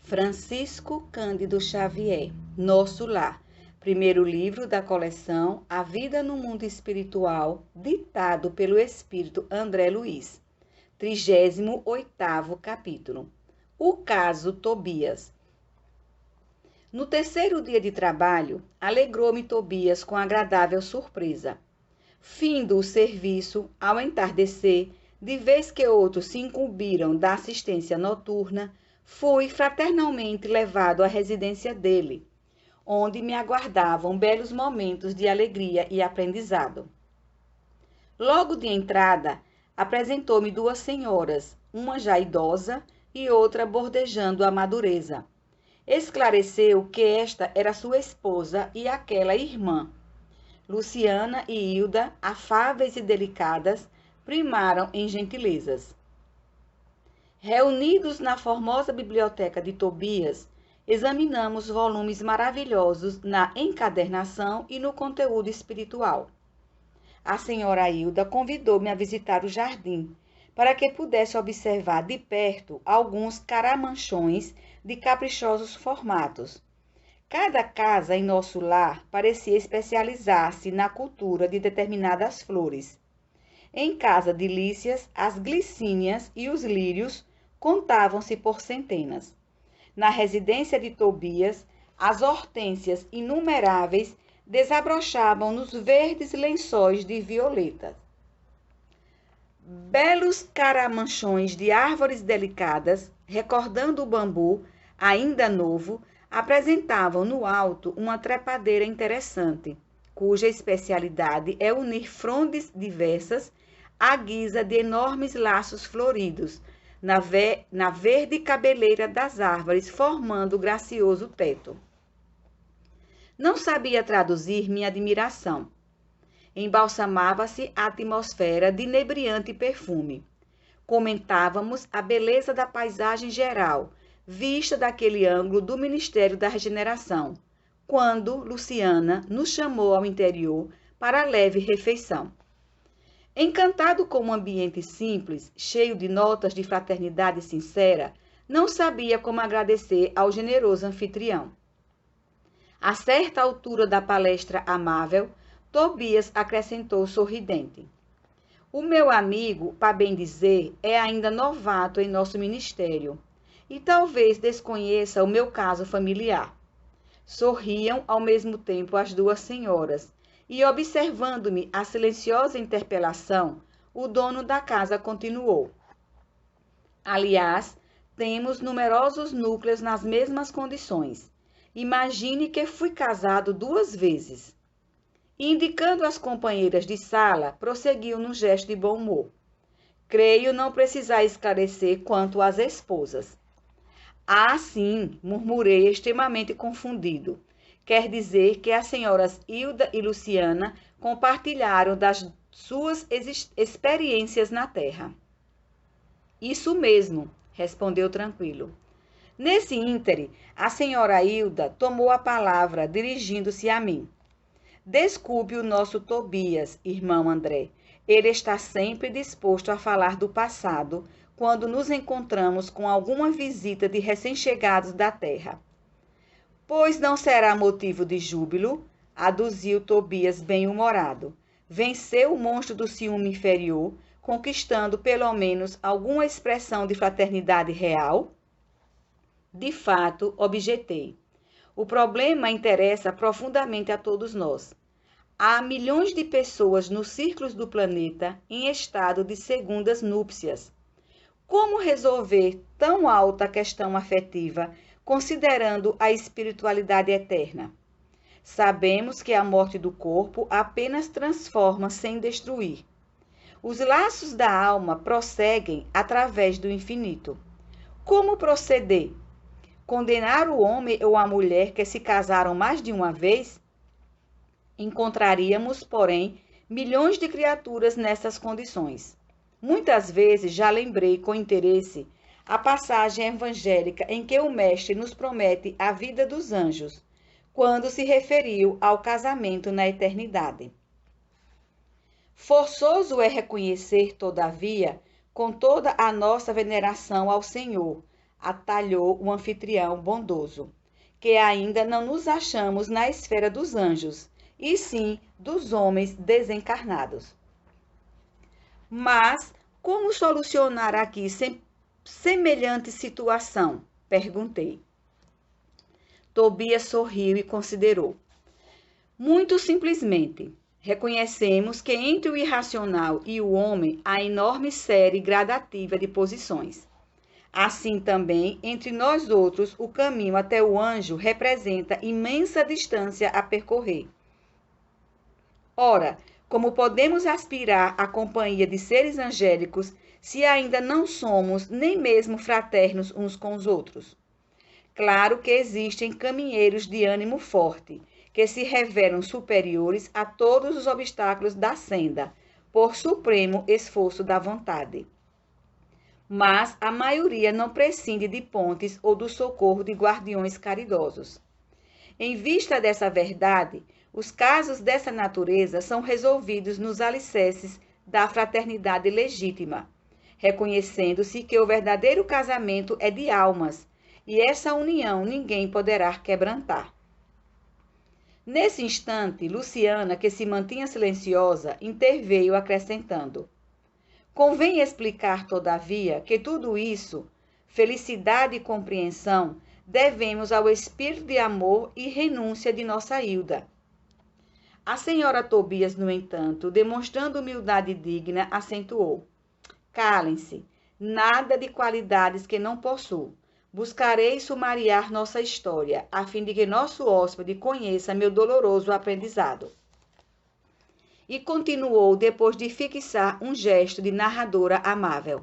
Francisco Cândido Xavier, Nosso Lar. Primeiro livro da coleção A Vida no Mundo Espiritual, ditado pelo Espírito André Luiz. 38º capítulo. O caso Tobias. No terceiro dia de trabalho, alegrou-me Tobias com agradável surpresa. Findo o serviço, ao entardecer, de vez que outros se incumbiram da assistência noturna, fui fraternalmente levado à residência dele, onde me aguardavam belos momentos de alegria e aprendizado. Logo de entrada, apresentou-me duas senhoras, uma já idosa e outra bordejando a madureza. Esclareceu que esta era sua esposa e aquela irmã. Luciana e Hilda, afáveis e delicadas, primaram em gentilezas. Reunidos na formosa biblioteca de Tobias, examinamos volumes maravilhosos na encadernação e no conteúdo espiritual. A senhora Hilda convidou-me a visitar o jardim, para que pudesse observar de perto alguns caramanchões de caprichosos formatos. Cada casa em nosso lar parecia especializar-se na cultura de determinadas flores. Em casa de Lícias, as glicínias e os lírios contavam-se por centenas. Na residência de Tobias, as hortênsias inumeráveis desabrochavam nos verdes lençóis de violetas. Belos caramanchões de árvores delicadas, recordando o bambu, ainda novo, apresentavam no alto uma trepadeira interessante, cuja especialidade é unir frondes diversas à guisa de enormes laços floridos, na verde cabeleira das árvores, formando o gracioso teto. Não sabia traduzir minha admiração. Embalsamava-se a atmosfera de inebriante perfume. Comentávamos a beleza da paisagem geral, vista daquele ângulo do Ministério da Regeneração, quando Luciana nos chamou ao interior para a leve refeição. Encantado com um ambiente simples, cheio de notas de fraternidade sincera, não sabia como agradecer ao generoso anfitrião. A certa altura da palestra amável, Tobias acrescentou sorridente: "O meu amigo, para bem dizer, é ainda novato em nosso ministério e talvez desconheça o meu caso familiar." Sorriam ao mesmo tempo as duas senhoras e, observando-me a silenciosa interpelação, o dono da casa continuou: "Aliás, temos numerosos núcleos nas mesmas condições. Imagine que fui casado 2 vezes." E, indicando as companheiras de sala, prosseguiu num gesto de bom humor: "Creio não precisar esclarecer quanto às esposas." "Ah, sim," murmurei extremamente confundido. "Quer dizer que as senhoras Hilda e Luciana compartilharam das suas experiências na terra." "Isso mesmo," respondeu tranquilo. Nesse íntere, a senhora Hilda tomou a palavra, dirigindo-se a mim: "Desculpe o nosso Tobias, irmão André. Ele está sempre disposto a falar do passado, quando nos encontramos com alguma visita de recém-chegados da terra." "Pois não será motivo de júbilo?" aduziu Tobias bem-humorado. "Venceu o monstro do ciúme inferior, conquistando pelo menos alguma expressão de fraternidade real?" "De fato," objetei, "o problema interessa profundamente a todos nós. Há milhões de pessoas nos círculos do planeta em estado de segundas núpcias. Como resolver tão alta questão afetiva, considerando a espiritualidade eterna? Sabemos que a morte do corpo apenas transforma sem destruir. Os laços da alma prosseguem através do infinito. Como proceder? Condenar o homem ou a mulher que se casaram mais de uma vez? Encontraríamos, porém, milhões de criaturas nessas condições. Muitas vezes já lembrei com interesse a passagem evangélica em que o Mestre nos promete a vida dos anjos, quando se referiu ao casamento na eternidade. Forçoso é reconhecer, todavia, com toda a nossa veneração ao Senhor, atalhou o anfitrião bondoso, que ainda não nos achamos na esfera dos anjos, e sim dos homens desencarnados. Mas como solucionar aqui semelhante situação? Perguntei. Tobias sorriu e considerou. Muito simplesmente, reconhecemos que entre o irracional e o homem há enorme série gradativa de posições. Assim também, entre nós outros, o caminho até o anjo representa imensa distância a percorrer. Ora, como podemos aspirar à companhia de seres angélicos se ainda não somos nem mesmo fraternos uns com os outros? Claro que existem caminheiros de ânimo forte, que se revelam superiores a todos os obstáculos da senda, por supremo esforço da vontade. Mas a maioria não prescinde de pontes ou do socorro de guardiões caridosos. Em vista dessa verdade, os casos dessa natureza são resolvidos nos alicerces da fraternidade legítima, reconhecendo-se que o verdadeiro casamento é de almas, e essa união ninguém poderá quebrantar. Nesse instante, Luciana, que se mantinha silenciosa, interveio acrescentando: convém explicar, todavia, que tudo isso, felicidade e compreensão, devemos ao espírito de amor e renúncia de nossa Hilda. A senhora Tobias, no entanto, demonstrando humildade digna, acentuou: calem-se, nada de qualidades que não possuo. Buscarei sumariar nossa história, a fim de que nosso hóspede conheça meu doloroso aprendizado. E continuou depois de fixar um gesto de narradora amável.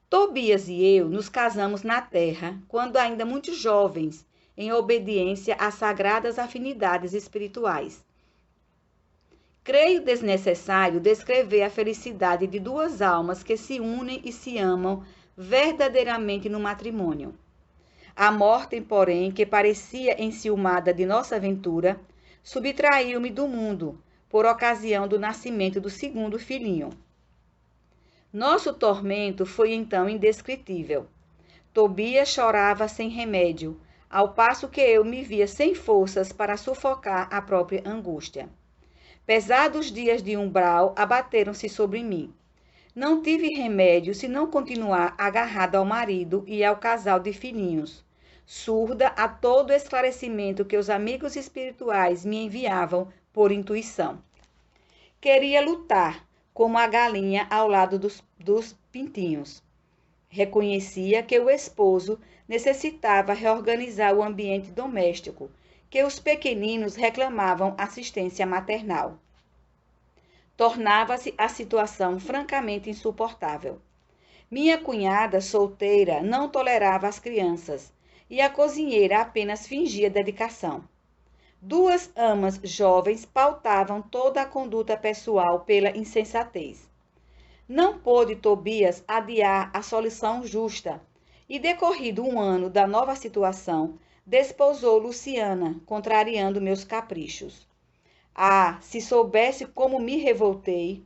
Tobias e eu nos casamos na terra, quando ainda muito jovens, em obediência às sagradas afinidades espirituais. Creio desnecessário descrever a felicidade de duas almas que se unem e se amam verdadeiramente no matrimônio. A morte, porém, que parecia enciumada de nossa aventura, subtraiu-me do mundo, por ocasião do nascimento do segundo filhinho. Nosso tormento foi então indescritível. Tobias chorava sem remédio, ao passo que eu me via sem forças para sufocar a própria angústia. Pesados dias de umbral abateram-se sobre mim. Não tive remédio senão continuar agarrada ao marido e ao casal de filhinhos, surda a todo esclarecimento que os amigos espirituais me enviavam por intuição. Queria lutar, como a galinha ao lado dos pintinhos. Reconhecia que o esposo necessitava reorganizar o ambiente doméstico, que os pequeninos reclamavam assistência maternal. Tornava-se a situação francamente insuportável. Minha cunhada, solteira, não tolerava as crianças, e a cozinheira apenas fingia dedicação. Duas amas jovens pautavam toda a conduta pessoal pela insensatez. Não pôde Tobias adiar a solução justa, e decorrido um ano da nova situação, desposou Luciana, contrariando meus caprichos. Ah, se soubesse como me revoltei,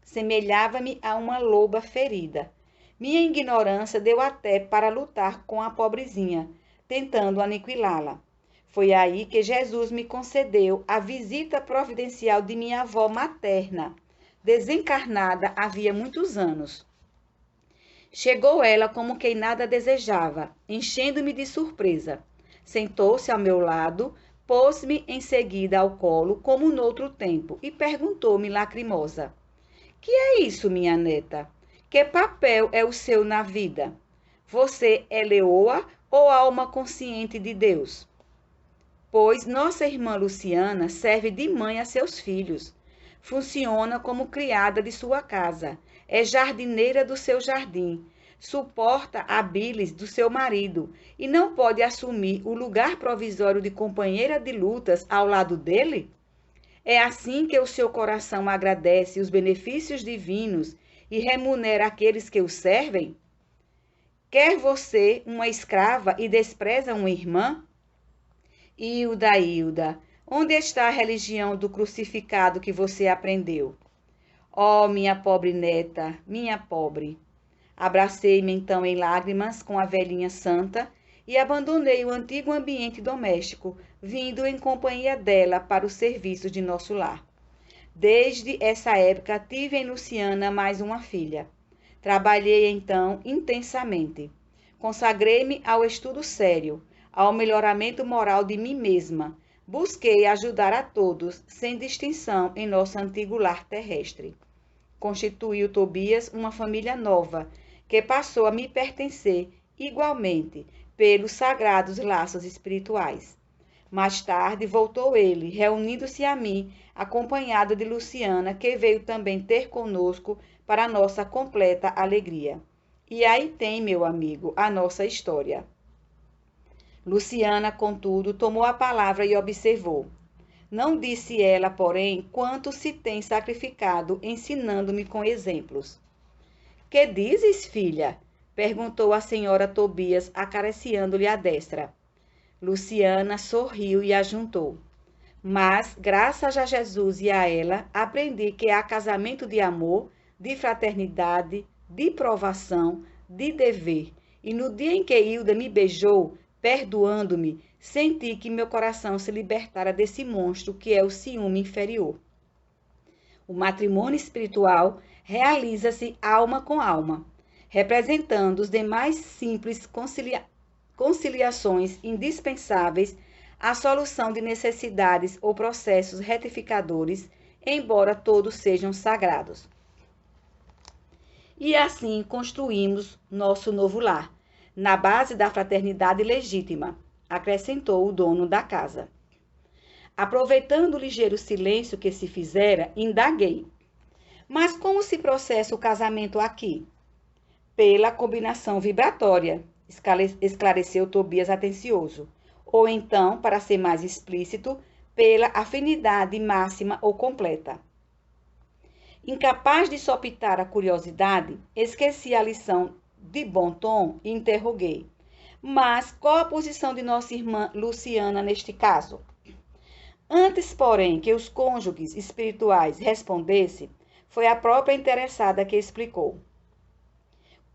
semelhava-me a uma loba ferida. Minha ignorância deu até para lutar com a pobrezinha, tentando aniquilá-la. Foi aí que Jesus me concedeu a visita providencial de minha avó materna, desencarnada havia muitos anos. Chegou ela como quem nada desejava, enchendo-me de surpresa. Sentou-se ao meu lado, pôs-me em seguida ao colo, como noutro tempo, e perguntou-me lacrimosa: que é isso, minha neta? Que papel é o seu na vida? Você é leoa ou alma consciente de Deus? Pois nossa irmã Luciana serve de mãe a seus filhos. Funciona como criada de sua casa, é jardineira do seu jardim, suporta a bilis do seu marido e não pode assumir o lugar provisório de companheira de lutas ao lado dele? É assim que o seu coração agradece os benefícios divinos e remunera aqueles que o servem? Quer você uma escrava e despreza uma irmã? Hilda, Hilda, onde está a religião do crucificado que você aprendeu? Oh, minha pobre neta, minha pobre! Abracei-me então em lágrimas com a velhinha santa e abandonei o antigo ambiente doméstico, vindo em companhia dela para os serviços de nosso lar. Desde essa época tive em Luciana mais uma filha. Trabalhei então intensamente. Consagrei-me ao estudo sério, ao melhoramento moral de mim mesma. Busquei ajudar a todos, sem distinção, em nosso antigo lar terrestre. Constituiu Tobias uma família nova, que passou a me pertencer igualmente pelos sagrados laços espirituais. Mais tarde voltou ele, reunindo-se a mim, acompanhado de Luciana, que veio também ter conosco para nossa completa alegria. E aí tem, meu amigo, a nossa história. Luciana, contudo, tomou a palavra e observou. Não disse ela, porém, quanto se tem sacrificado, ensinando-me com exemplos. Que dizes, filha? Perguntou a senhora Tobias, acariciando-lhe a destra. Luciana sorriu e ajuntou. Mas, graças a Jesus e a ela, aprendi que há casamento de amor, de fraternidade, de provação, de dever. E no dia em que Hilda me beijou, perdoando-me, senti que meu coração se libertara desse monstro que é o ciúme inferior. O matrimônio espiritual realiza-se alma com alma, representando os demais simples conciliações indispensáveis à solução de necessidades ou processos retificadores, embora todos sejam sagrados. E assim construímos nosso novo lar, na base da fraternidade legítima, acrescentou o dono da casa. Aproveitando o ligeiro silêncio que se fizera, indaguei. Mas como se processa o casamento aqui? Pela combinação vibratória, esclareceu Tobias atencioso. Ou então, para ser mais explícito, pela afinidade máxima ou completa. Incapaz de sopitar a curiosidade, esqueci a lição de bom tom e interroguei. Mas qual a posição de nossa irmã Luciana neste caso? Antes, porém, que os cônjuges espirituais respondessem, foi a própria interessada que explicou.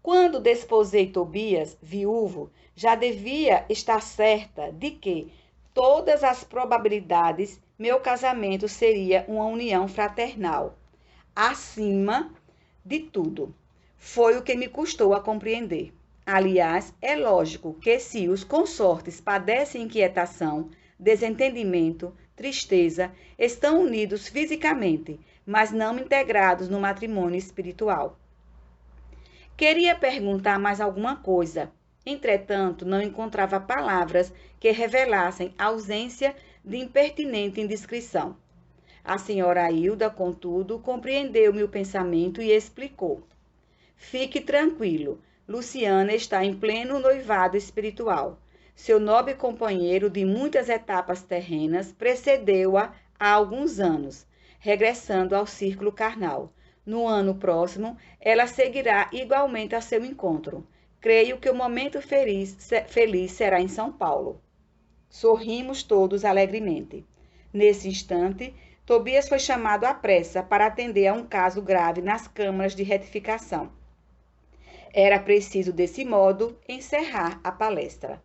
Quando desposei Tobias, viúvo, já devia estar certa de que, todas as probabilidades, meu casamento seria uma união fraternal. Acima de tudo. Foi o que me custou a compreender. Aliás, é lógico que se os consortes padecem inquietação, desentendimento, tristeza, estão unidos fisicamente, mas não integrados no matrimônio espiritual. Queria perguntar mais alguma coisa. Entretanto, não encontrava palavras que revelassem ausência de impertinente indiscrição. A senhora Hilda, contudo, compreendeu meu pensamento e explicou. Fique tranquilo, Luciana está em pleno noivado espiritual. Seu nobre companheiro de muitas etapas terrenas precedeu-a há alguns anos, regressando ao círculo carnal. No ano próximo, ela seguirá igualmente a seu encontro. Creio que o momento feliz será em São Paulo. Sorrimos todos alegremente. Nesse instante, Tobias foi chamado à pressa para atender a um caso grave nas câmaras de retificação. Era preciso, desse modo, encerrar a palestra.